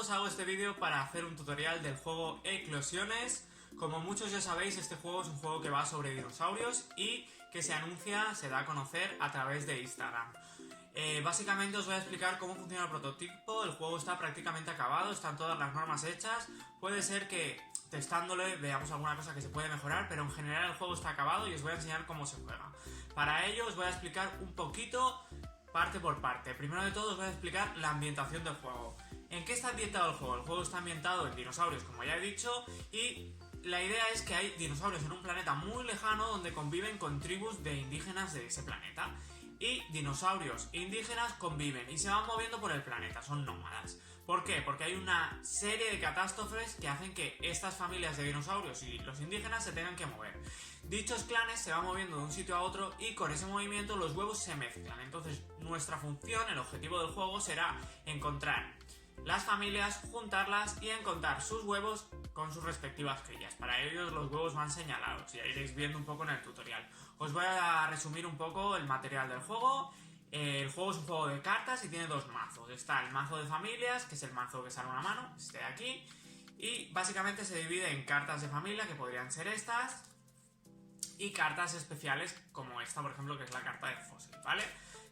os hago este vídeo para hacer un tutorial del juego Eclosiones. Como muchos ya sabéis, este juego es un juego que va sobre dinosaurios y que se anuncia, se da a conocer a través de Instagram. Básicamente os voy a explicar cómo funciona el prototipo. El juego está prácticamente acabado, están todas las normas hechas. Puede ser que testándole veamos alguna cosa que se puede mejorar, pero en general el juego está acabado y os voy a enseñar cómo se juega. Para ello os voy a explicar un poquito parte por parte. Primero de todo os voy a explicar la ambientación del juego. ¿En qué está ambientado el juego? El juego está ambientado en dinosaurios, como ya he dicho, y la idea es que hay dinosaurios en un planeta muy lejano donde conviven con tribus de indígenas de ese planeta. Y dinosaurios indígenas conviven y se van moviendo por el planeta, son nómadas. ¿Por qué? Porque hay una serie de catástrofes que hacen que estas familias de dinosaurios y los indígenas se tengan que mover. Dichos clanes se van moviendo de un sitio a otro y con ese movimiento los huevos se mezclan. Entonces nuestra función, el objetivo del juego será encontrar las familias, juntarlas y encontrar sus huevos con sus respectivas crías. Para ello los huevos van señalados, ya iréis viendo un poco en el tutorial. Os voy a resumir un poco el material del juego. El juego es un juego de cartas y tiene dos mazos. Está el mazo de familias, que es el mazo que sale una mano, este de aquí. Y básicamente se divide en cartas de familia, que podrían ser estas, y cartas especiales como esta, por ejemplo, que es la carta de fósil, ¿vale?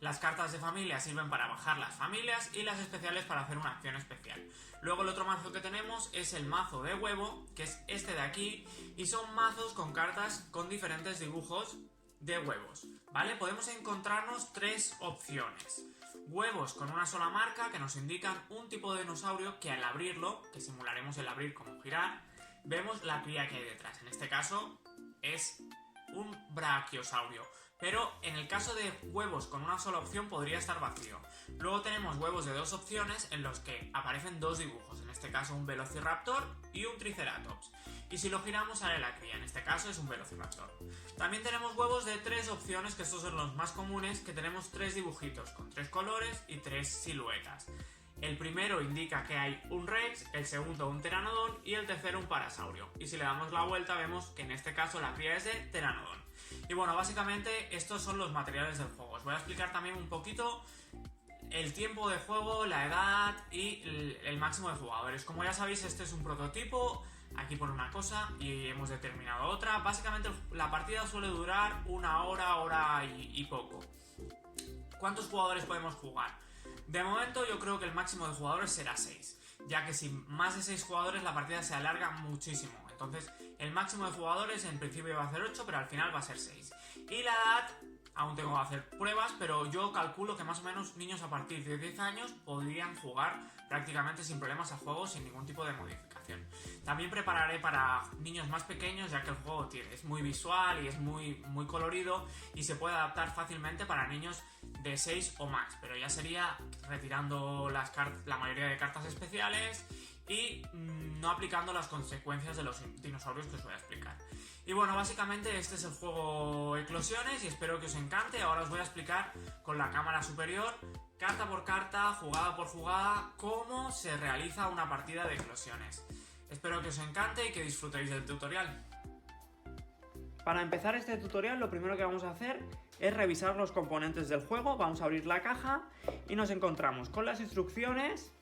Las cartas de familia sirven para bajar las familias y las especiales para hacer una acción especial. Luego el otro mazo que tenemos es el mazo de huevo, que es este de aquí, y son mazos con cartas con diferentes dibujos de huevos, ¿vale? Podemos encontrarnos tres opciones. Huevos con una sola marca que nos indican un tipo de dinosaurio que al abrirlo, que simularemos el abrir como girar, vemos la cría que hay detrás. En este caso es un brachiosaurio, pero en el caso de huevos con una sola opción podría estar vacío. Luego tenemos huevos de dos opciones en los que aparecen dos dibujos, en este caso un velociraptor y un triceratops, y si lo giramos sale la cría, en este caso es un velociraptor. También tenemos huevos de tres opciones, que estos son los más comunes, que tenemos tres dibujitos con tres colores y tres siluetas. El primero indica que hay un Rex, el segundo un Pteranodon y el tercero un Parasaurio. Y si le damos la vuelta vemos que en este caso la cría es de Pteranodon. Y bueno, básicamente estos son los materiales del juego. Os voy a explicar también un poquito el tiempo de juego, la edad y el máximo de jugadores. Como ya sabéis, este es un prototipo. Aquí pone una cosa y hemos determinado otra. Básicamente la partida suele durar una hora, hora y poco. ¿Cuántos jugadores podemos jugar? De momento yo creo que el máximo de jugadores será 6, ya que sin más de 6 jugadores la partida se alarga muchísimo. Entonces el máximo de jugadores en principio va a ser 8, pero al final va a ser 6. Y la edad, aún tengo que hacer pruebas, pero yo calculo que más o menos niños a partir de 10 años podrían jugar prácticamente sin problemas al juego, sin ningún tipo de modificación. También prepararé para niños más pequeños, ya que el juego es muy visual y es muy colorido y se puede adaptar fácilmente para niños de 6 o más, pero ya sería retirando la mayoría de cartas especiales y no aplicando las consecuencias de los dinosaurios que os voy a explicar. Y bueno, básicamente este es el juego Eclosiones y espero que os encante. Ahora os voy a explicar con la cámara superior, carta por carta, jugada por jugada, cómo se realiza una partida de Eclosiones. Espero que os encante y que disfrutéis del tutorial. Para empezar este tutorial lo primero que vamos a hacer es revisar los componentes del juego. Vamos a abrir la caja y nos encontramos con las instrucciones,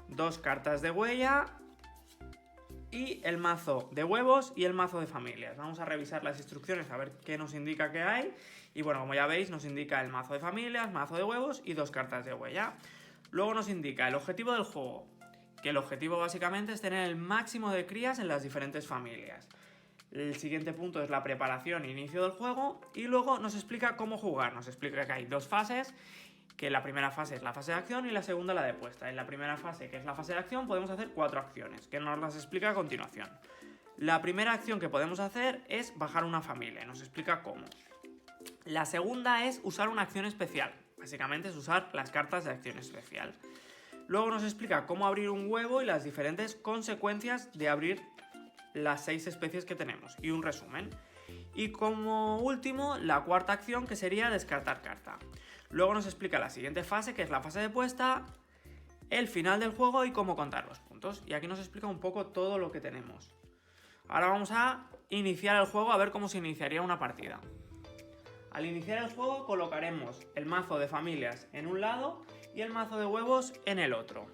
dos cartas de huella y el mazo de huevos y el mazo de familias. Vamos a revisar las instrucciones a ver qué nos indica que hay. Y bueno, como ya veis, nos indica el mazo de familias, mazo de huevos y dos cartas de huella. Luego nos indica el objetivo del juego, que el objetivo básicamente es tener el máximo de crías en las diferentes familias. El siguiente punto es la preparación e inicio del juego y luego nos explica cómo jugar. Nos explica que hay dos fases, que la primera fase es la fase de acción y la segunda la de puesta. En la primera fase, que es la fase de acción, podemos hacer 4 acciones, que nos las explica a continuación. La primera acción que podemos hacer es bajar una familia, nos explica cómo. La segunda es usar una acción especial, básicamente es usar las cartas de acción especial. Luego nos explica cómo abrir un huevo y las diferentes consecuencias de abrir las 6 especies que tenemos y un resumen. Y como último, la cuarta acción, que sería descartar carta. Luego nos explica la siguiente fase, que es la fase de puesta, el final del juego y cómo contar los puntos. Y aquí nos explica un poco todo lo que tenemos. Ahora vamos a iniciar el juego a ver cómo se iniciaría una partida. Al iniciar el juego colocaremos el mazo de familias en un lado y el mazo de huevos en el otro.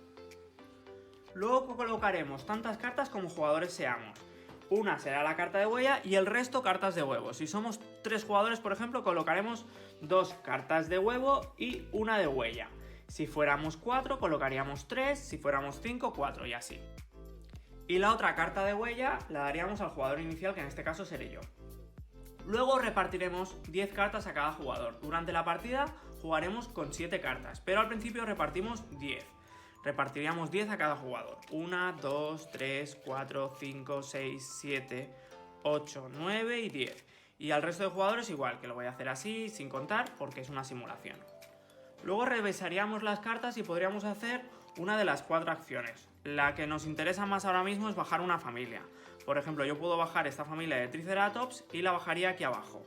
Luego colocaremos tantas cartas como jugadores seamos. Una será la carta de huella y el resto cartas de huevo. Si somos 3 jugadores, por ejemplo, colocaremos 2 cartas de huevo y una de huella. Si fuéramos 4, colocaríamos 3, si fuéramos 5, 4 y así. Y la otra carta de huella la daríamos al jugador inicial, que en este caso seré yo. Luego repartiremos 10 cartas a cada jugador. Durante la partida jugaremos con 7 cartas, pero al principio repartimos 10. Repartiríamos 10 a cada jugador. 1, 2, 3, 4, 5, 6, 7, 8, 9 y 10. Y al resto de jugadores igual, que lo voy a hacer así, sin contar, porque es una simulación. Luego revisaríamos las cartas y podríamos hacer una de las 4 acciones. La que nos interesa más ahora mismo es bajar una familia. Por ejemplo, yo puedo bajar esta familia de Triceratops y la bajaría aquí abajo.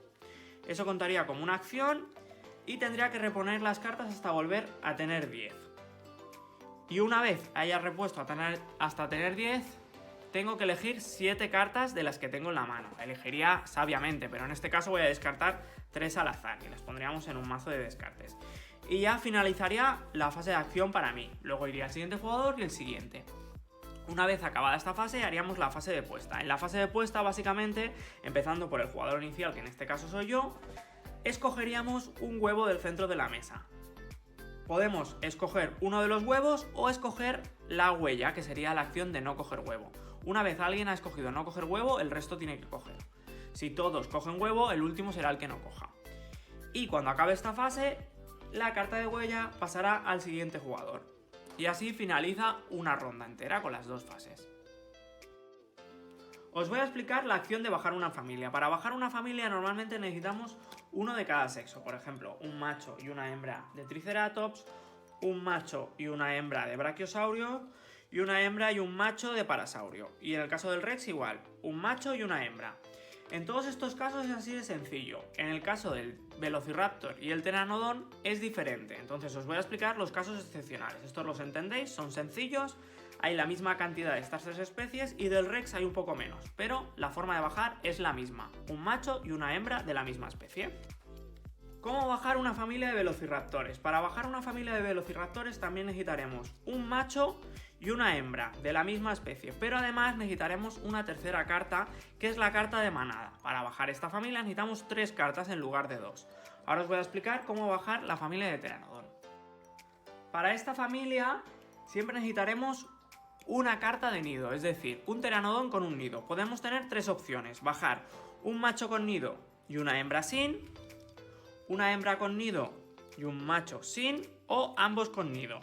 Eso contaría como una acción y tendría que reponer las cartas hasta volver a tener 10. Y una vez haya repuesto hasta tener 10, tengo que elegir 7 cartas de las que tengo en la mano. Elegiría sabiamente, pero en este caso voy a descartar 3 al azar y las pondríamos en un mazo de descartes. Y ya finalizaría la fase de acción para mí. Luego iría al siguiente jugador y el siguiente. Una vez acabada esta fase, haríamos la fase de puesta. En la fase de puesta, básicamente, empezando por el jugador inicial, que en este caso soy yo, escogeríamos un huevo del centro de la mesa. Podemos escoger uno de los huevos o escoger la huella, que sería la acción de no coger huevo. Una vez alguien ha escogido no coger huevo, el resto tiene que coger. Si todos cogen huevo, el último será el que no coja. Y cuando acabe esta fase, la carta de huella pasará al siguiente jugador. Y así finaliza una ronda entera con las 2 fases. Os voy a explicar la acción de bajar una familia. Para bajar una familia normalmente necesitamos uno de cada sexo. Por ejemplo, un macho y una hembra de Triceratops, un macho y una hembra de Brachiosaurio y una hembra y un macho de Parasaurio. Y en el caso del Rex igual, un macho y una hembra. En todos estos casos es así de sencillo. En el caso del Velociraptor y el Pteranodon es diferente. Entonces os voy a explicar los casos excepcionales. Estos los entendéis, son sencillos. Hay la misma cantidad de estas 3 especies y del Rex hay un poco menos, pero la forma de bajar es la misma, un macho y una hembra de la misma especie. ¿Cómo bajar una familia de velociraptores? Para bajar una familia de velociraptores también necesitaremos un macho y una hembra de la misma especie, pero además necesitaremos una tercera carta, que es la carta de manada. Para bajar esta familia necesitamos 3 cartas en lugar de 2. Ahora os voy a explicar cómo bajar la familia de Pteranodon. Para esta familia siempre necesitaremos una carta de nido, es decir, un Pteranodon con un nido. Podemos tener 3 opciones: bajar un macho con nido y una hembra sin, una hembra con nido y un macho sin, o ambos con nido.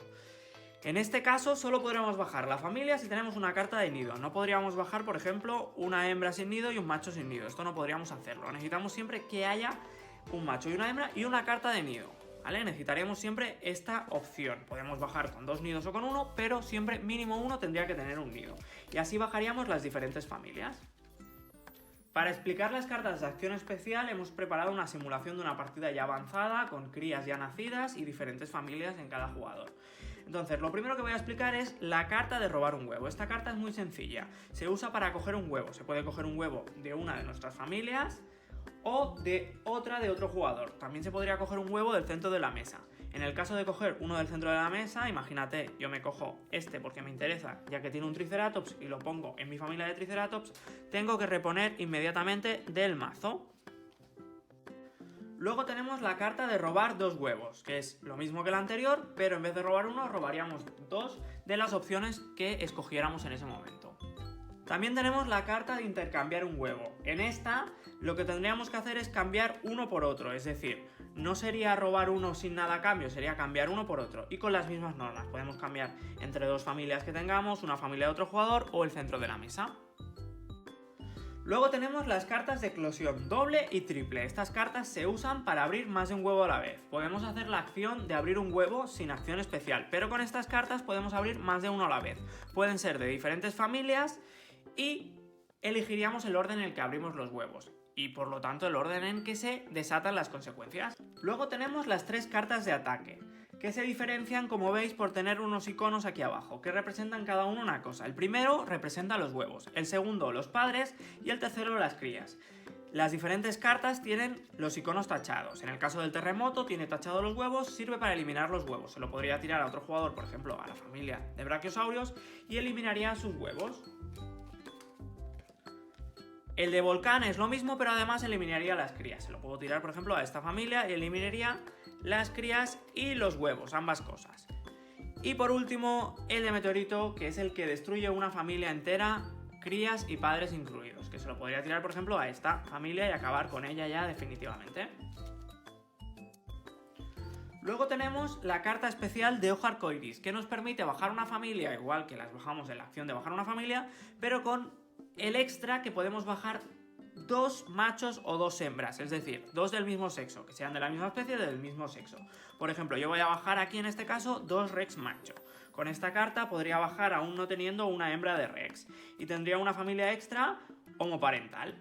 En este caso solo podremos bajar la familia si tenemos una carta de nido. No podríamos bajar, por ejemplo, una hembra sin nido y un macho sin nido. Esto no podríamos hacerlo. Necesitamos siempre que haya un macho y una hembra y una carta de nido. ¿Vale? Necesitaríamos siempre esta opción. Podemos bajar con 2 nidos o con 1, pero siempre mínimo 1 tendría que tener un nido. Y así bajaríamos las diferentes familias. Para explicar las cartas de acción especial hemos preparado una simulación de una partida ya avanzada, con crías ya nacidas y diferentes familias en cada jugador. Entonces, lo primero que voy a explicar es la carta de robar un huevo. Esta carta es muy sencilla. Se usa para coger un huevo. Se puede coger un huevo de una de nuestras familias o de otra de otro jugador. También se podría coger un huevo del centro de la mesa. En el caso de coger uno del centro de la mesa, imagínate, yo me cojo este porque me interesa, ya que tiene un Triceratops y lo pongo en mi familia de Triceratops, tengo que reponer inmediatamente del mazo. Luego tenemos la carta de robar 2 huevos, que es lo mismo que la anterior, pero en vez de robar uno, robaríamos 2 de las opciones que escogiéramos en ese momento. También tenemos la carta de intercambiar un huevo. En esta, lo que tendríamos que hacer es cambiar uno por otro, es decir, no sería robar uno sin nada a cambio, sería cambiar uno por otro, y con las mismas normas. Podemos cambiar entre 2 familias que tengamos, una familia de otro jugador o el centro de la mesa. Luego tenemos las cartas de eclosión doble y triple. Estas cartas se usan para abrir más de un huevo a la vez. Podemos hacer la acción de abrir un huevo sin acción especial, pero con estas cartas podemos abrir más de uno a la vez. Pueden ser de diferentes familias y elegiríamos el orden en el que abrimos los huevos y por lo tanto el orden en que se desatan las consecuencias. Luego tenemos las 3 cartas de ataque, que se diferencian, como veis, por tener unos iconos aquí abajo, que representan cada uno una cosa. El primero representa los huevos, el segundo los padres y el tercero las crías. las diferentes cartas tienen los iconos tachados. En el caso del terremoto tiene tachados los huevos, sirve para eliminar los huevos. Se lo podría tirar a otro jugador, por ejemplo, a la familia de brachiosaurios, y eliminaría sus huevos. El de volcán es lo mismo, pero además eliminaría las crías. Se lo puedo tirar, por ejemplo, a esta familia y eliminaría las crías y los huevos, ambas cosas. Y por último, el de meteorito, que es el que destruye una familia entera, crías y padres incluidos, que se lo podría tirar, por ejemplo, a esta familia y acabar con ella ya definitivamente. Luego tenemos la carta especial de Ojo Arcoiris, que nos permite bajar una familia, igual que las bajamos en la acción de bajar una familia, pero con el extra que podemos bajar 2 machos o 2 hembras, es decir, 2 del mismo sexo, que sean de la misma especie del mismo sexo. Por ejemplo, yo voy a bajar aquí en este caso 2 Rex macho. Con esta carta podría bajar aún no teniendo una hembra de Rex y tendría una familia extra homoparental.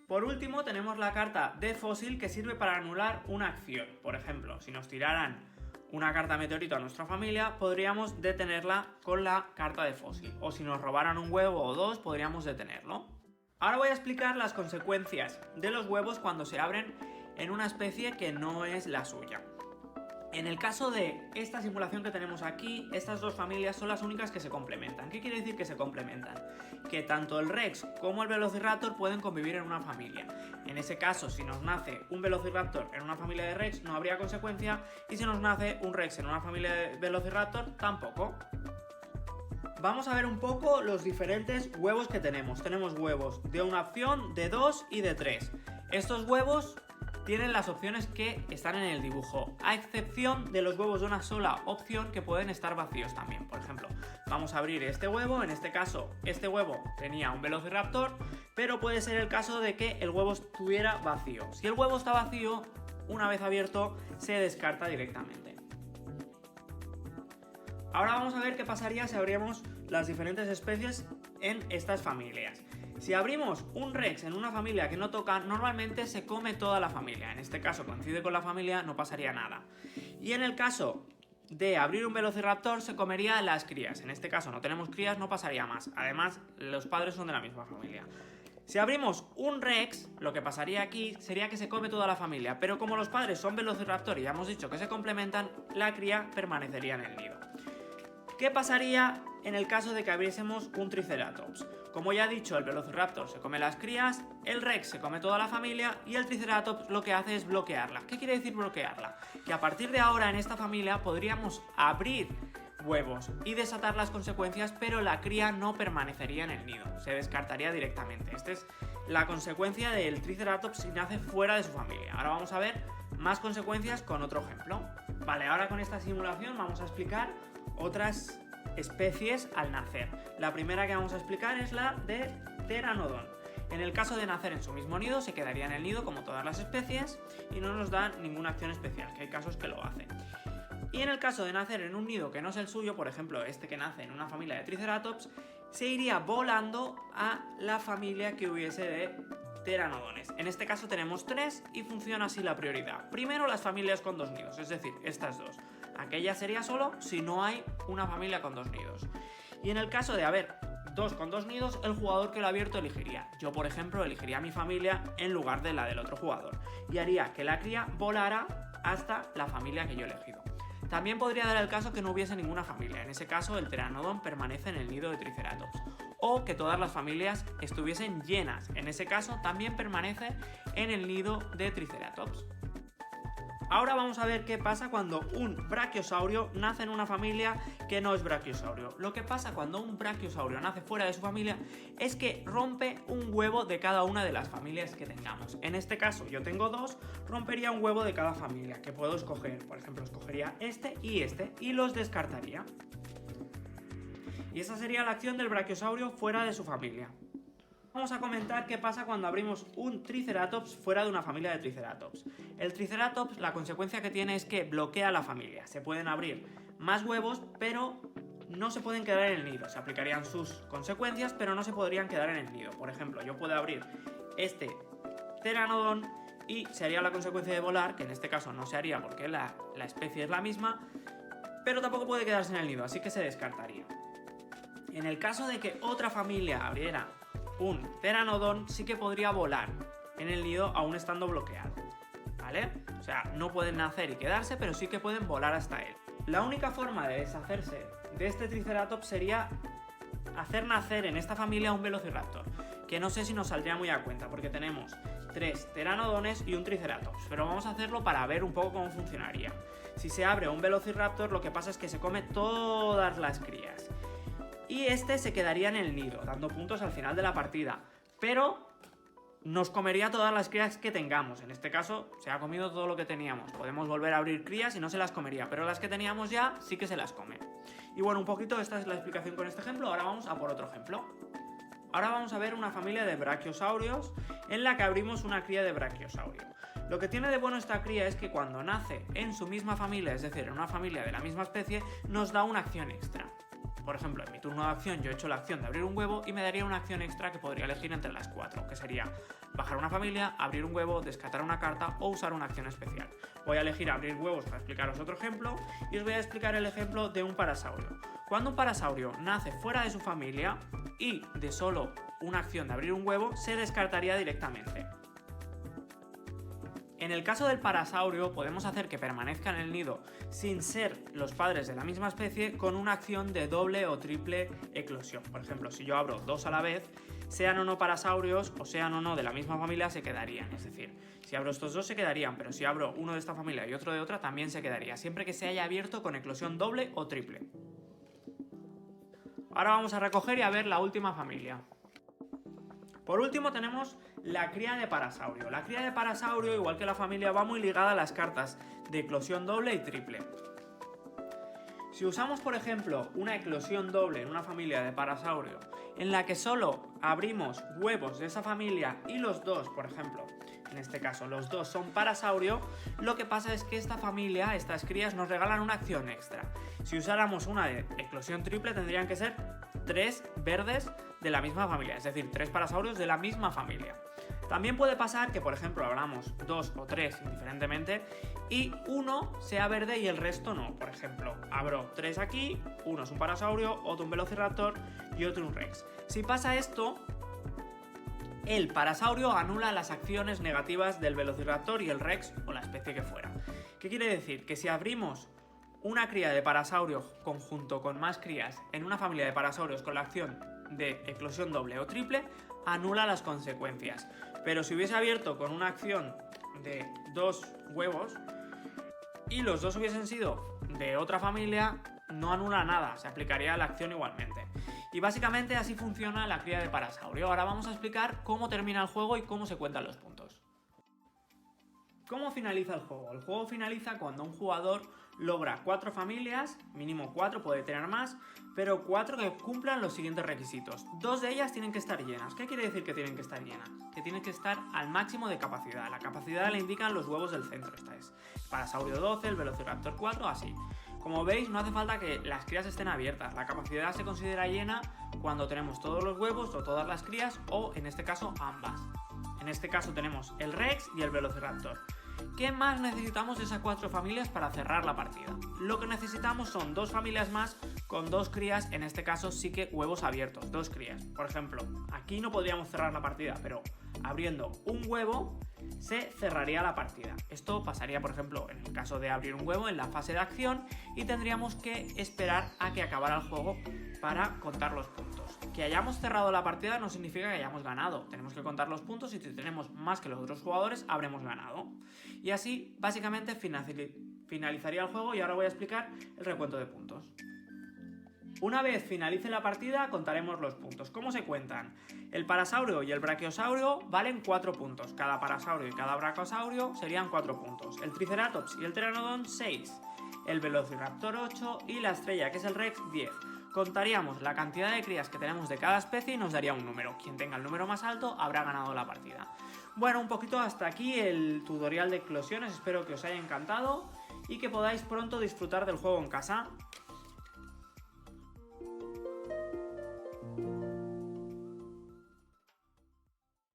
Por último tenemos la carta de fósil, que sirve para anular una acción. Por ejemplo, si nos tiraran una carta meteorito a nuestra familia, podríamos detenerla con la carta de fósil. O si nos robaran un huevo o 2, podríamos detenerlo. Ahora voy a explicar las consecuencias de los huevos cuando se abren en una especie que no es la suya. En el caso de esta simulación que tenemos aquí, estas dos familias son las únicas que se complementan. ¿Qué quiere decir que se complementan? Que tanto el Rex como el Velociraptor pueden convivir en una familia. En ese caso, si nos nace un Velociraptor en una familia de Rex, no habría consecuencia, y si nos nace un Rex en una familia de Velociraptor, tampoco. Vamos a ver un poco los diferentes huevos que tenemos. Tenemos huevos de una opción, de 2 y de 3. Estos huevos tienen las opciones que están en el dibujo, a excepción de los huevos de una sola opción que pueden estar vacíos también. Por ejemplo, vamos a abrir este huevo. En este caso, este huevo tenía un Velociraptor, pero puede ser el caso de que el huevo estuviera vacío. Si el huevo está vacío, una vez abierto, se descarta directamente. Ahora vamos a ver qué pasaría si abríamos las diferentes especies en estas familias. Si abrimos un Rex en una familia que no toca, normalmente se come toda la familia. En este caso coincide con la familia, no pasaría nada. Y en el caso de abrir un Velociraptor, se comería las crías. En este caso no tenemos crías, no pasaría más. Además, los padres son de la misma familia. Si abrimos un Rex, lo que pasaría aquí sería que se come toda la familia. Pero como los padres son Velociraptor y ya hemos dicho que se complementan, la cría permanecería en el nido. ¿Qué pasaría en el caso de que abriésemos un Triceratops? Como ya he dicho, el Velociraptor se come las crías, el Rex se come toda la familia y el Triceratops lo que hace es bloquearla. ¿Qué quiere decir bloquearla? Que a partir de ahora en esta familia podríamos abrir huevos y desatar las consecuencias, pero la cría no permanecería en el nido, se descartaría directamente. Esta es la consecuencia del Triceratops si nace fuera de su familia. Ahora vamos a ver más consecuencias con otro ejemplo. Vale, ahora con esta simulación vamos a explicar otras especies al nacer. La primera que vamos a explicar es la de Pteranodon. En el caso de nacer en su mismo nido, se quedaría en el nido como todas las especies y no nos da ninguna acción especial, que hay casos que lo hacen. Y en el caso de nacer en un nido que no es el suyo, por ejemplo este que nace en una familia de Triceratops, se iría volando a la familia que hubiese de Pteranodones. En este caso tenemos 3 y funciona así la prioridad. Primero las familias con 2 nidos, es decir, estas dos. Aquella sería solo si no hay una familia con 2 nidos. Y en el caso de haber 2 con 2 nidos, el jugador que lo ha abierto elegiría. Yo, por ejemplo, elegiría a mi familia en lugar de la del otro jugador. Y haría que la cría volara hasta la familia que yo he elegido. También podría dar el caso que no hubiese ninguna familia. En ese caso, el Pteranodon permanece en el nido de Triceratops. O que todas las familias estuviesen llenas. En ese caso, también permanece en el nido de Triceratops. Ahora vamos a ver qué pasa cuando un brachiosaurio nace en una familia que no es brachiosaurio. Lo que pasa cuando un brachiosaurio nace fuera de su familia es que rompe un huevo de cada una de las familias que tengamos. En este caso yo tengo 2, rompería un huevo de cada familia que puedo escoger. Por ejemplo, escogería este y los descartaría. Y esa sería la acción del brachiosaurio fuera de su familia. Vamos a comentar qué pasa cuando abrimos un Triceratops fuera de una familia de Triceratops. El Triceratops, la consecuencia que tiene es que bloquea la familia. Se pueden abrir más huevos, pero no se pueden quedar en el nido. Se aplicarían sus consecuencias, pero no se podrían quedar en el nido. Por ejemplo, yo puedo abrir este Pteranodon y se haría la consecuencia de volar, que en este caso no se haría porque la especie es la misma, pero tampoco puede quedarse en el nido, así que se descartaría. En el caso de que otra familia abriera un Pteranodon, sí que podría volar. en el nido aún estando bloqueado, ¿vale? O sea, no pueden nacer y quedarse, pero sí que pueden volar hasta él. La única forma de deshacerse de este Triceratops sería hacer nacer en esta familia un Velociraptor, que no sé si nos saldría muy a cuenta, porque tenemos 3 Pteranodones y un Triceratops, pero vamos a hacerlo para ver un poco cómo funcionaría. Si se abre un Velociraptor, lo que pasa es que se come todas las crías, y este se quedaría en el nido, dando puntos al final de la partida, pero nos comería todas las crías que tengamos. En este caso se ha comido todo lo que teníamos. Podemos volver a abrir crías y no se las comería, pero las que teníamos ya sí que se las come. Y bueno, un poquito esta es la explicación con este ejemplo. Ahora vamos a por otro ejemplo. Ahora vamos a ver una familia de brachiosaurios en la que abrimos una cría de brachiosaurio. Lo que tiene de bueno esta cría es que cuando nace en su misma familia, es decir, en una familia de la misma especie, nos da una acción extra. Por ejemplo, en mi turno de acción yo he hecho la acción de abrir un huevo y me daría una acción extra que podría elegir entre las 4, que sería bajar una familia, abrir un huevo, descartar una carta o usar una acción especial. Voy a elegir abrir huevos para explicaros otro ejemplo y os voy a explicar el ejemplo de un parasaurio. Cuando un parasaurio nace fuera de su familia y de solo una acción de abrir un huevo, se descartaría directamente. En el caso del parasaurio podemos hacer que permanezca en el nido sin ser los padres de la misma especie con una acción de doble o triple eclosión. Por ejemplo, si yo abro 2 a la vez, sean o no parasaurios o sean o no de la misma familia, se quedarían. Es decir, si abro estos 2 se quedarían, pero si abro uno de esta familia y otro de otra también se quedaría, siempre que se haya abierto con eclosión doble o triple. Ahora vamos a recoger y a ver la última familia. Por último tenemos la cría de parasaurio. La cría de parasaurio, igual que la familia, va muy ligada a las cartas de eclosión doble y triple. Si usamos, por ejemplo, una eclosión doble en una familia de parasaurio, en la que solo abrimos huevos de esa familia y los 2, por ejemplo, en este caso los 2 son parasaurio, lo que pasa es que esta familia, estas crías, nos regalan una acción extra. Si usáramos una de eclosión triple, tendrían que ser 3 verdes de la misma familia, es decir, 3 parasaurios de la misma familia. También puede pasar que, por ejemplo, abramos 2 o 3 indiferentemente y uno sea verde y el resto no. Por ejemplo, abro 3 aquí, uno es un parasaurio, otro un velociraptor y otro un rex. Si pasa esto, el parasaurio anula las acciones negativas del velociraptor y el rex o la especie que fuera. ¿Qué quiere decir? Que si abrimos una cría de parasaurio conjunto con más crías en una familia de parasaurios con la acción de eclosión doble o triple, anula las consecuencias. Pero si hubiese abierto con una acción de 2 huevos y los 2 hubiesen sido de otra familia, no anula nada, se aplicaría la acción igualmente. Y básicamente así funciona la cría de parasaurio. Ahora vamos a explicar cómo termina el juego y cómo se cuentan los puntos. ¿Cómo finaliza el juego? El juego finaliza cuando un jugador logra 4 familias, mínimo 4, puede tener más, pero 4 que cumplan los siguientes requisitos. 2 de ellas tienen que estar llenas. ¿Qué quiere decir que tienen que estar llenas? Que tienen que estar al máximo de capacidad. La capacidad la indican los huevos del centro. Esta es el parasaurio 12, el velociraptor 4, así. Como veis, no hace falta que las crías estén abiertas. La capacidad se considera llena cuando tenemos todos los huevos o todas las crías, o en este caso ambas. En este caso tenemos el rex y el velociraptor. ¿Qué más necesitamos de esas 4 familias para cerrar la partida? Lo que necesitamos son 2 familias más con 2 crías, en este caso sí que huevos abiertos, 2 crías. Por ejemplo, aquí no podríamos cerrar la partida, pero abriendo un huevo se cerraría la partida. Esto pasaría, por ejemplo, en el caso de abrir un huevo en la fase de acción y tendríamos que esperar a que acabara el juego para contar los puntos. Que hayamos cerrado la partida no significa que hayamos ganado. Tenemos que contar los puntos y si tenemos más que los otros jugadores habremos ganado. Y así básicamente finalizaría el juego y ahora voy a explicar el recuento de puntos. Una vez finalice la partida contaremos los puntos. ¿Cómo se cuentan? El parasaurio y el brachiosaurio valen 4 puntos. Cada parasaurio y cada brachiosaurio serían 4 puntos. El triceratops y el pteranodon 6. El velociraptor 8 y la estrella, que es el rex, 10. Contaríamos la cantidad de crías que tenemos de cada especie y nos daría un número. Quien tenga el número más alto habrá ganado la partida. Bueno, un poquito hasta aquí el tutorial de eclosiones. Espero que os haya encantado y que podáis pronto disfrutar del juego en casa.